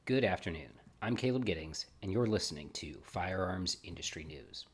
Good afternoon. I'm Caleb Giddings, and you're listening to Firearms Industry News.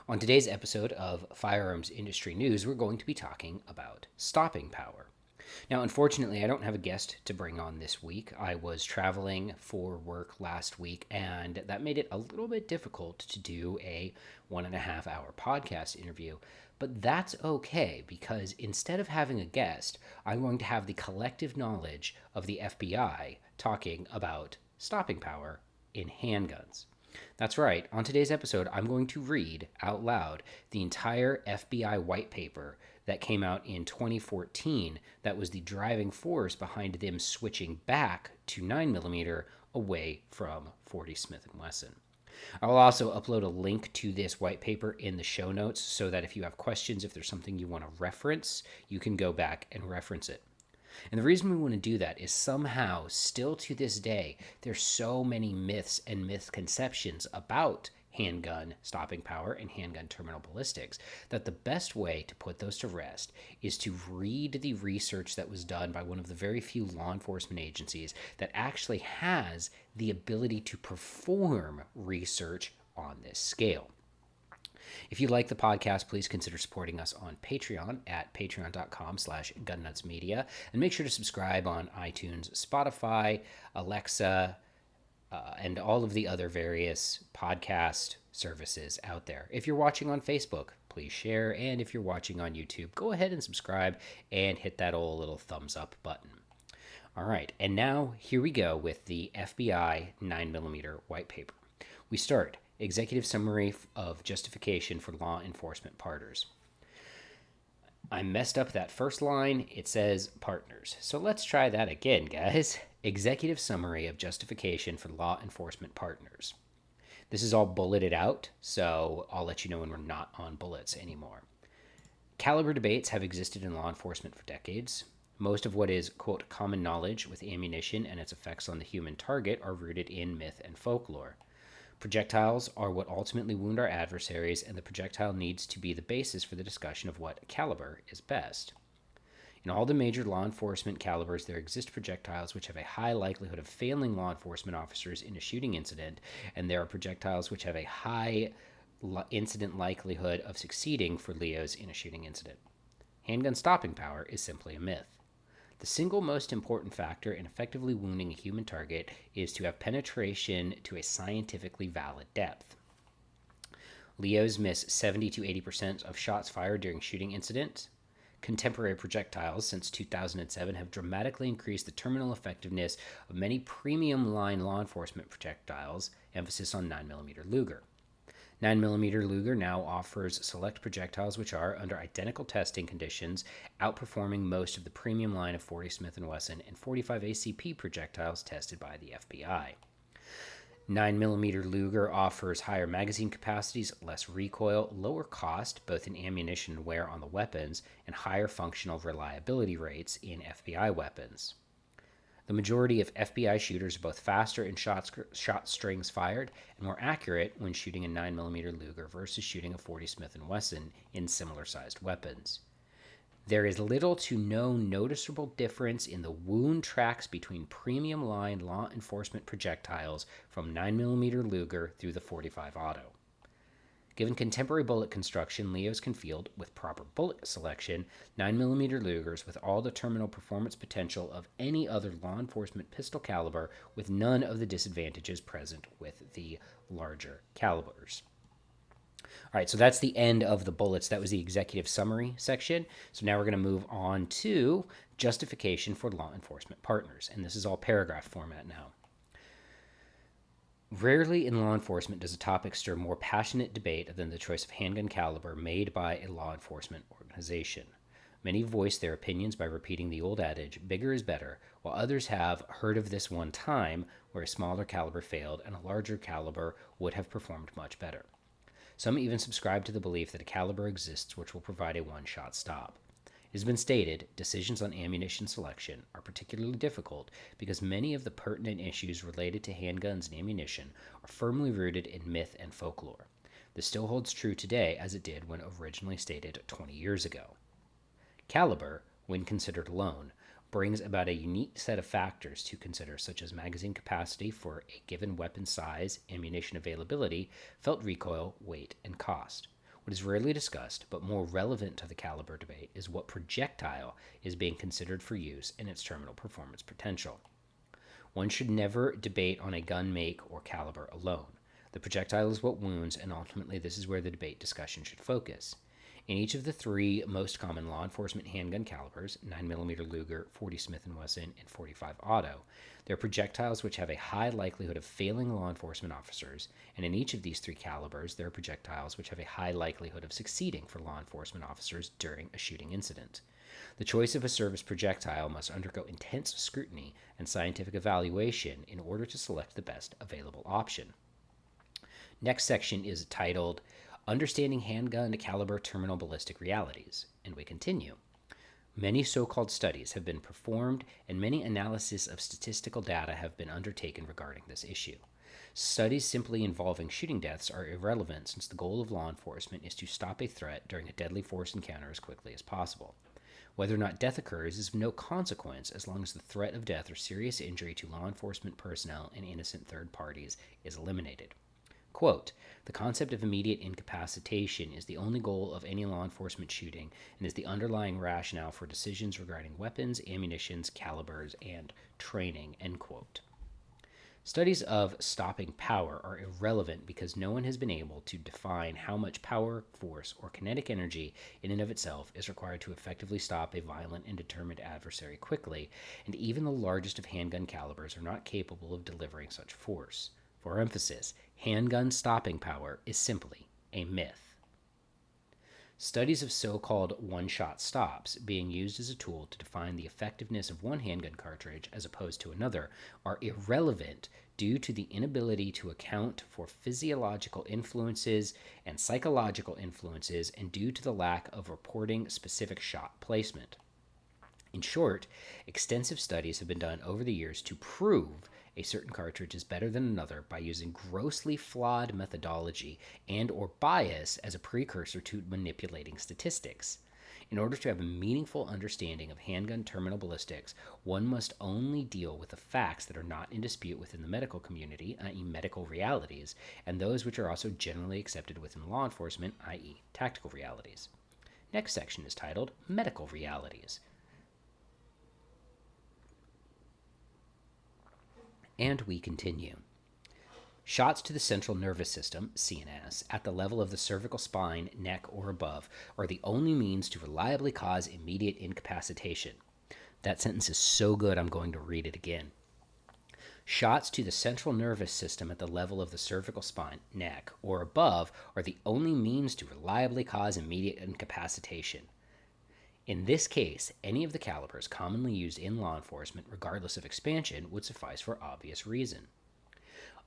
On today's episode of Firearms Industry News, we're going to be talking about stopping power. Now, unfortunately, I don't have a guest to bring on this week. I was traveling for work last week, and that made it a little bit difficult to do a 1.5 hour podcast interview. But that's okay, because instead of having a guest, I'm going to have the collective knowledge of the FBI talking about stopping power in handguns. That's right, on today's episode, I'm going to read out loud the entire FBI white paper that came out in 2014 that was the driving force behind them switching back to 9mm away from 40 Smith & Wesson. I'll also upload a link to this white paper in the show notes so that if you have questions, if there's something you want to reference, you can go back and reference it. And the reason we want to do that is somehow, still to this day, there's so many myths and misconceptions about handgun stopping power and handgun terminal ballistics that the best way to put those to rest is to read the research that was done by one of the very few law enforcement agencies that actually has the ability to perform research on this scale. If you like the podcast, please consider supporting us on Patreon at patreon.com/gunnutsmedia. And make sure to subscribe on iTunes, Spotify, Alexa, and all of the other various podcast services out there. If you're watching on Facebook, please share. And if you're watching on YouTube, go ahead and subscribe and hit that old little thumbs up button. All right, and now here we go with the FBI 9mm white paper. We start. Executive Summary of Justification for Law Enforcement Partners. I messed up that first line. It says partners. So let's try that again, guys. Executive Summary of Justification for Law Enforcement Partners. This is all bulleted out, so I'll let you know when we're not on bullets anymore. Caliber debates have existed in law enforcement for decades. Most of what is, quote, common knowledge with ammunition and its effects on the human target are rooted in myth and folklore. Projectiles are what ultimately wound our adversaries, and the projectile needs to be the basis for the discussion of what caliber is best. In all the major law enforcement calibers, there exist projectiles which have a high likelihood of failing law enforcement officers in a shooting incident, and there are projectiles which have a high incident likelihood of succeeding for LEOs in a shooting incident. Handgun stopping power is simply a myth. The single most important factor in effectively wounding a human target is to have penetration to a scientifically valid depth. LEOs miss 70 to 80% of shots fired during shooting incidents. Contemporary projectiles since 2007 have dramatically increased the terminal effectiveness of many premium line law enforcement projectiles, emphasis on 9mm Luger. 9mm Luger now offers select projectiles which are, under identical testing conditions, outperforming most of the premium line of 40 Smith & Wesson and 45 ACP projectiles tested by the FBI. 9mm Luger offers higher magazine capacities, less recoil, lower cost, both in ammunition and wear on the weapons, and higher functional reliability rates in FBI weapons. The majority of FBI shooters are both faster in shot strings fired and more accurate when shooting a 9mm Luger versus shooting a 40 Smith & Wesson in similar-sized weapons. There is little to no noticeable difference in the wound tracks between premium line law enforcement projectiles from 9mm Luger through the 45 Auto. Given contemporary bullet construction, LEOs can field, with proper bullet selection, 9mm Lugers with all the terminal performance potential of any other law enforcement pistol caliber, with none of the disadvantages present with the larger calibers. All right, so that's the end of the bullets. That was the executive summary section. So now we're going to move on to justification for law enforcement partners. And this is all paragraph format now. Rarely in law enforcement does a topic stir more passionate debate than the choice of handgun caliber made by a law enforcement organization. Many voice their opinions by repeating the old adage, bigger is better, while others have heard of this one time where a smaller caliber failed and a larger caliber would have performed much better. Some even subscribe to the belief that a caliber exists which will provide a one-shot stop. It has been stated, decisions on ammunition selection are particularly difficult because many of the pertinent issues related to handguns and ammunition are firmly rooted in myth and folklore. This still holds true today as it did when originally stated 20 years ago. Caliber, when considered alone, brings about a unique set of factors to consider, such as magazine capacity for a given weapon size, ammunition availability, felt recoil, weight, and cost. What is rarely discussed, but more relevant to the caliber debate, is what projectile is being considered for use and its terminal performance potential. One should never debate on a gun make or caliber alone. The projectile is what wounds, and ultimately this is where the debate discussion should focus. In each of the three most common law enforcement handgun calibers, 9mm Luger, 40 Smith & Wesson, and 45 Auto, there are projectiles which have a high likelihood of failing law enforcement officers, and in each of these three calibers, there are projectiles which have a high likelihood of succeeding for law enforcement officers during a shooting incident. The choice of a service projectile must undergo intense scrutiny and scientific evaluation in order to select the best available option. Next section is titled Understanding Handgun Caliber Terminal Ballistic Realities, and we continue. Many so-called studies have been performed and many analyses of statistical data have been undertaken regarding this issue. Studies simply involving shooting deaths are irrelevant since the goal of law enforcement is to stop a threat during a deadly force encounter as quickly as possible. Whether or not death occurs is of no consequence as long as the threat of death or serious injury to law enforcement personnel and innocent third parties is eliminated. Quote, the concept of immediate incapacitation is the only goal of any law enforcement shooting and is the underlying rationale for decisions regarding weapons, ammunitions, calibers, and training, end quote. Studies of stopping power are irrelevant because no one has been able to define how much power, force, or kinetic energy in and of itself is required to effectively stop a violent and determined adversary quickly, and even the largest of handgun calibers are not capable of delivering such force. For emphasis, handgun stopping power is simply a myth. Studies of so-called one-shot stops being used as a tool to define the effectiveness of one handgun cartridge as opposed to another are irrelevant due to the inability to account for physiological influences and psychological influences and due to the lack of reporting specific shot placement. In short, extensive studies have been done over the years to prove a certain cartridge is better than another by using grossly flawed methodology and or bias as a precursor to manipulating statistics. In order to have a meaningful understanding of handgun terminal ballistics, one must only deal with the facts that are not in dispute within the medical community, i.e. medical realities, and those which are also generally accepted within law enforcement, i.e. tactical realities. Next section is titled Medical Realities. And we continue. Shots to the central nervous system, CNS, at the level of the cervical spine, neck, or above are the only means to reliably cause immediate incapacitation. That sentence is so good I'm going to read it again. Shots to the central nervous system at the level of the cervical spine, neck, or above are the only means to reliably cause immediate incapacitation. In this case, any of the calibers commonly used in law enforcement, regardless of expansion, would suffice for obvious reason.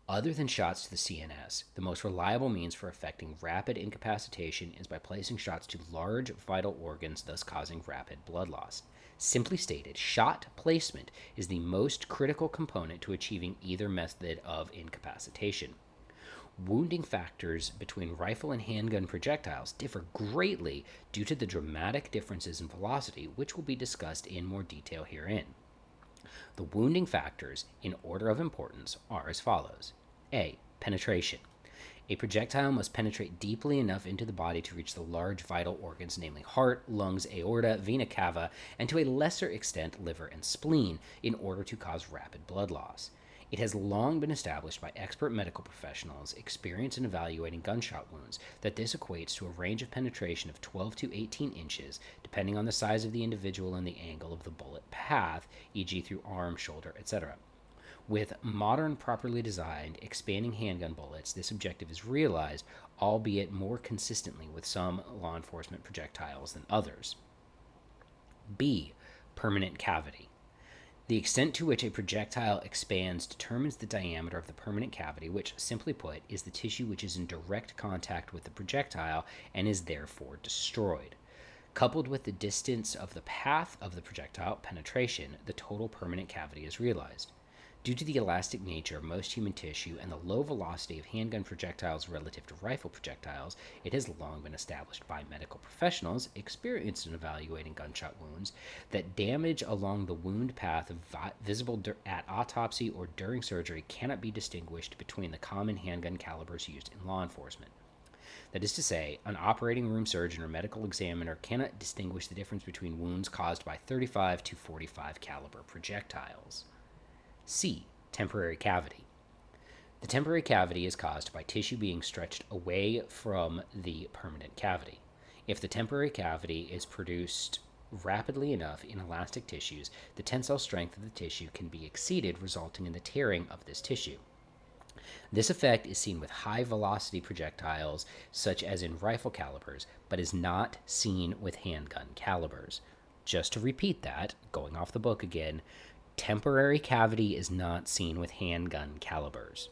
Other than shots to the CNS, the most reliable means for effecting rapid incapacitation is by placing shots to large vital organs, thus causing rapid blood loss. Simply stated, shot placement is the most critical component to achieving either method of incapacitation. Wounding factors between rifle and handgun projectiles differ greatly due to the dramatic differences in velocity, which will be discussed in more detail herein. The wounding factors, in order of importance, are as follows. A. Penetration. A projectile must penetrate deeply enough into the body to reach the large vital organs, namely heart, lungs, aorta, vena cava, and to a lesser extent liver and spleen, in order to cause rapid blood loss. It has long been established by expert medical professionals experienced in evaluating gunshot wounds that this equates to a range of penetration of 12 to 18 inches, depending on the size of the individual and the angle of the bullet path, e.g. through arm, shoulder, etc. With modern, properly designed, expanding handgun bullets, this objective is realized, albeit more consistently with some law enforcement projectiles than others. B. Permanent cavity. The extent to which a projectile expands determines the diameter of the permanent cavity, which, simply put, is the tissue which is in direct contact with the projectile and is therefore destroyed. Coupled with the distance of the path of the projectile penetration, the total permanent cavity is realized. Due to the elastic nature of most human tissue and the low velocity of handgun projectiles relative to rifle projectiles, it has long been established by medical professionals experienced in evaluating gunshot wounds that damage along the wound path visible at autopsy or during surgery cannot be distinguished between the common handgun calibers used in law enforcement. That is to say, an operating room surgeon or medical examiner cannot distinguish the difference between wounds caused by 35 to 45 caliber projectiles. C. Temporary cavity. The temporary cavity is caused by tissue being stretched away from the permanent cavity. If the temporary cavity is produced rapidly enough in elastic tissues, the tensile strength of the tissue can be exceeded, resulting in the tearing of this tissue. This effect is seen with high-velocity projectiles, such as in rifle calibers, but is not seen with handgun calibers. Just to repeat that, going off the book again, temporary cavity is not seen with handgun calibers.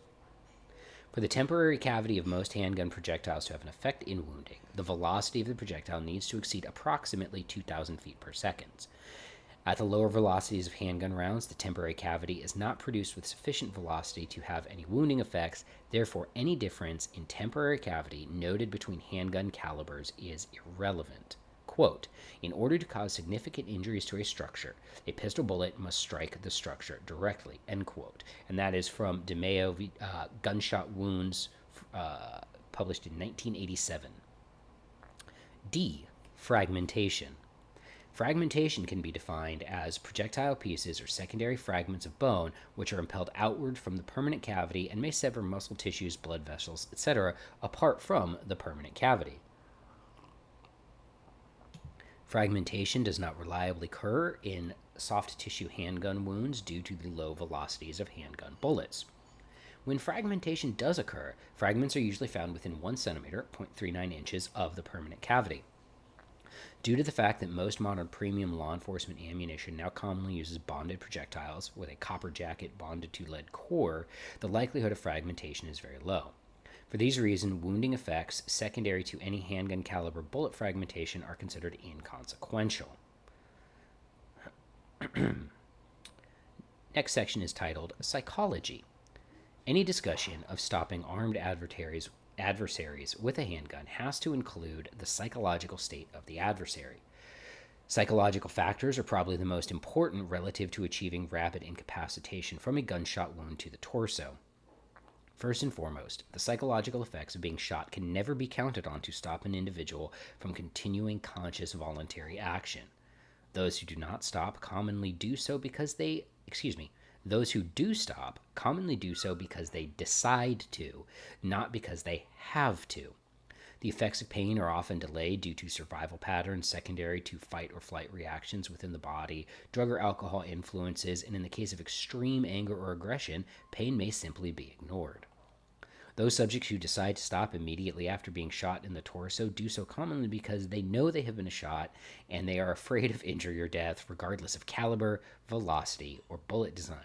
For the temporary cavity of most handgun projectiles to have an effect in wounding, the velocity of the projectile needs to exceed approximately 2,000 feet per second. At the lower velocities of handgun rounds, the temporary cavity is not produced with sufficient velocity to have any wounding effects. Therefore, any difference in temporary cavity noted between handgun calibers is irrelevant. Quote, in order to cause significant injuries to a structure, a pistol bullet must strike the structure directly, end quote. And that is from DeMeo Gunshot Wounds, published in 1987. D. Fragmentation. Fragmentation can be defined as projectile pieces or secondary fragments of bone which are impelled outward from the permanent cavity and may sever muscle tissues, blood vessels, etc., apart from the permanent cavity. Fragmentation does not reliably occur in soft tissue handgun wounds due to the low velocities of handgun bullets. When fragmentation does occur, fragments are usually found within 1 centimeter, 0.39 inches, of the permanent cavity. Due to the fact that most modern premium law enforcement ammunition now commonly uses bonded projectiles with a copper jacket bonded to lead core, the likelihood of fragmentation is very low. For these reasons, wounding effects secondary to any handgun caliber bullet fragmentation are considered inconsequential. Next section is titled Psychology. Any discussion of stopping armed adversaries with a handgun has to include the psychological state of the adversary. Psychological factors are probably the most important relative to achieving rapid incapacitation from a gunshot wound to the torso. First and foremost, the psychological effects of being shot can never be counted on to stop an individual from continuing conscious voluntary action. Those who do not stop commonly do so because those who do stop commonly do so because they decide to, not because they have to. The effects of pain are often delayed due to survival patterns secondary to fight or flight reactions within the body, drug or alcohol influences, and in the case of extreme anger or aggression, pain may simply be ignored. Those subjects who decide to stop immediately after being shot in the torso do so commonly because they know they have been shot and they are afraid of injury or death, regardless of caliber, velocity, or bullet design.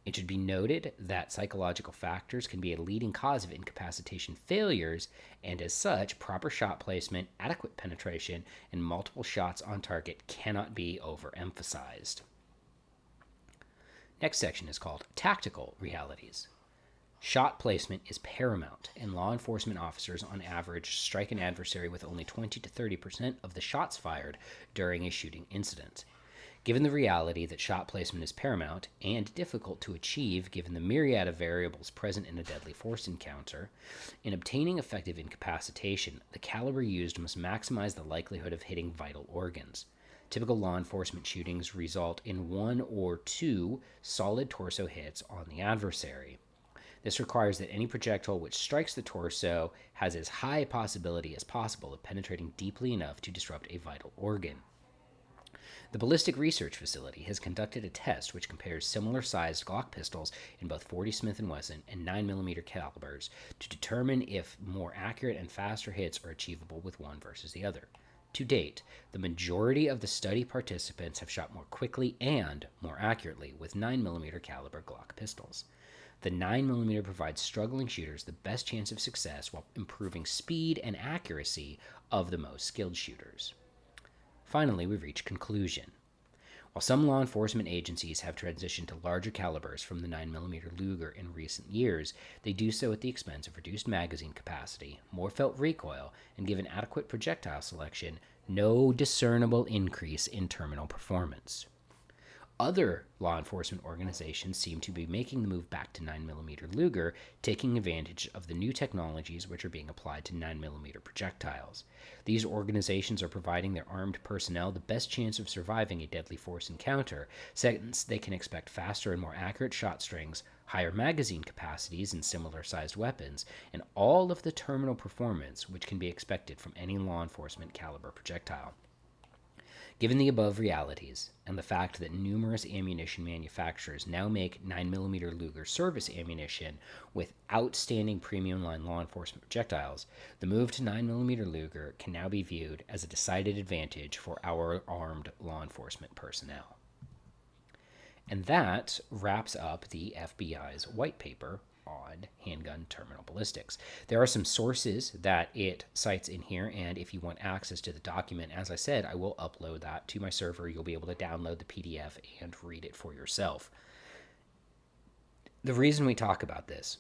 It should be noted that psychological factors can be a leading cause of incapacitation failures, and as such, proper shot placement, adequate penetration, and multiple shots on target cannot be overemphasized. Next section is called Tactical Realities. Shot placement is paramount, and law enforcement officers on average strike an adversary with only 20 to 30% of the shots fired during a shooting incident. Given the reality that shot placement is paramount and difficult to achieve given the myriad of variables present in a deadly force encounter, in obtaining effective incapacitation, the caliber used must maximize the likelihood of hitting vital organs. Typical law enforcement shootings result in 1 or 2 solid torso hits on the adversary. This requires that any projectile which strikes the torso has as high a possibility as possible of penetrating deeply enough to disrupt a vital organ. The Ballistic Research Facility has conducted a test which compares similar-sized Glock pistols in both 40 Smith & Wesson and 9mm calibers to determine if more accurate and faster hits are achievable with one versus the other. To date, the majority of the study participants have shot more quickly and more accurately with 9mm caliber Glock pistols. The 9mm provides struggling shooters the best chance of success while improving speed and accuracy of the most skilled shooters. Finally, we reach conclusion. While some law enforcement agencies have transitioned to larger calibers from the 9mm Luger in recent years, they do so at the expense of reduced magazine capacity, more felt recoil, and given adequate projectile selection, no discernible increase in terminal performance. Other law enforcement organizations seem to be making the move back to 9mm Luger, taking advantage of the new technologies which are being applied to 9mm projectiles. These organizations are providing their armed personnel the best chance of surviving a deadly force encounter, since they can expect faster and more accurate shot strings, higher magazine capacities in similar sized weapons, and all of the terminal performance which can be expected from any law enforcement caliber projectile. Given the above realities, and the fact that numerous ammunition manufacturers now make 9mm Luger service ammunition with outstanding premium line law enforcement projectiles, the move to 9mm Luger can now be viewed as a decided advantage for our armed law enforcement personnel. And that wraps up the FBI's white paper on handgun terminal ballistics. There are some sources that it cites in here, and if you want access to the document, as I said, I will upload that to my server. You'll be able to download the PDF and read it for yourself. The reason we talk about this,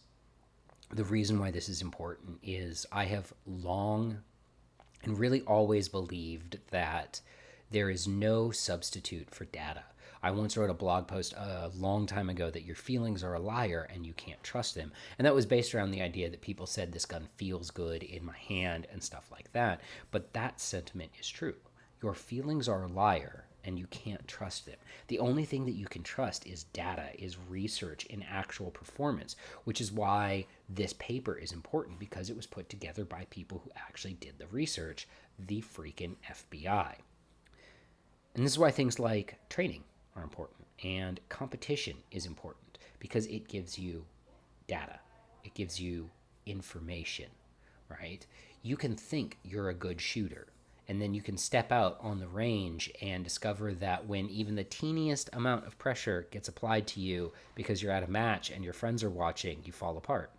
the reason why this is important, is I have long and really always believed that there is no substitute for data. I once wrote a blog post a long time ago that your feelings are a liar and you can't trust them. And that was based around the idea that people said this gun feels good in my hand and stuff like that. But that sentiment is true. Your feelings are a liar and you can't trust them. The only thing that you can trust is data, is research in actual performance, which is why this paper is important, because it was put together by people who actually did the research, the freaking FBI. And this is why things like training are important and competition is important, because it gives you data, it gives you information, right? You can think you're a good shooter, and then you can step out on the range and discover that when even the teeniest amount of pressure gets applied to you because you're at a match and your friends are watching, you fall apart.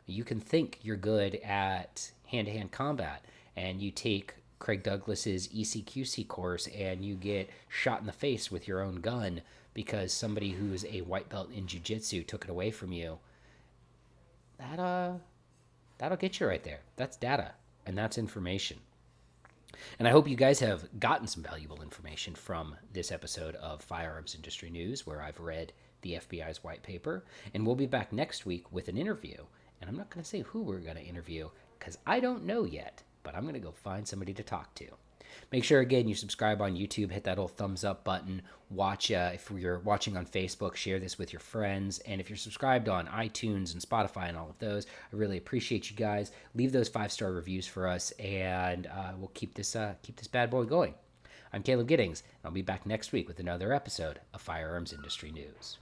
You can think you're good at hand-to-hand combat, and you take Craig Douglas's ECQC course and you get shot in the face with your own gun because somebody who's a white belt in jiu-jitsu took it away from you. That'll get you right there. That's data, and that's information. And I hope you guys have gotten some valuable information from this episode of Firearms Industry News, where I've read the FBI's white paper. And we'll be back next week with an interview. And I'm not going to say who we're going to interview, because I don't know yet, but I'm going to go find somebody to talk to. Make sure, again, you subscribe on YouTube, hit that old thumbs up button. Watch, if you're watching on Facebook, share this with your friends. And if you're subscribed on iTunes and Spotify and all of those, I really appreciate you guys. Leave those 5-star reviews for us, and we'll keep this bad boy going. I'm Caleb Giddings, and I'll be back next week with another episode of Firearms Industry News.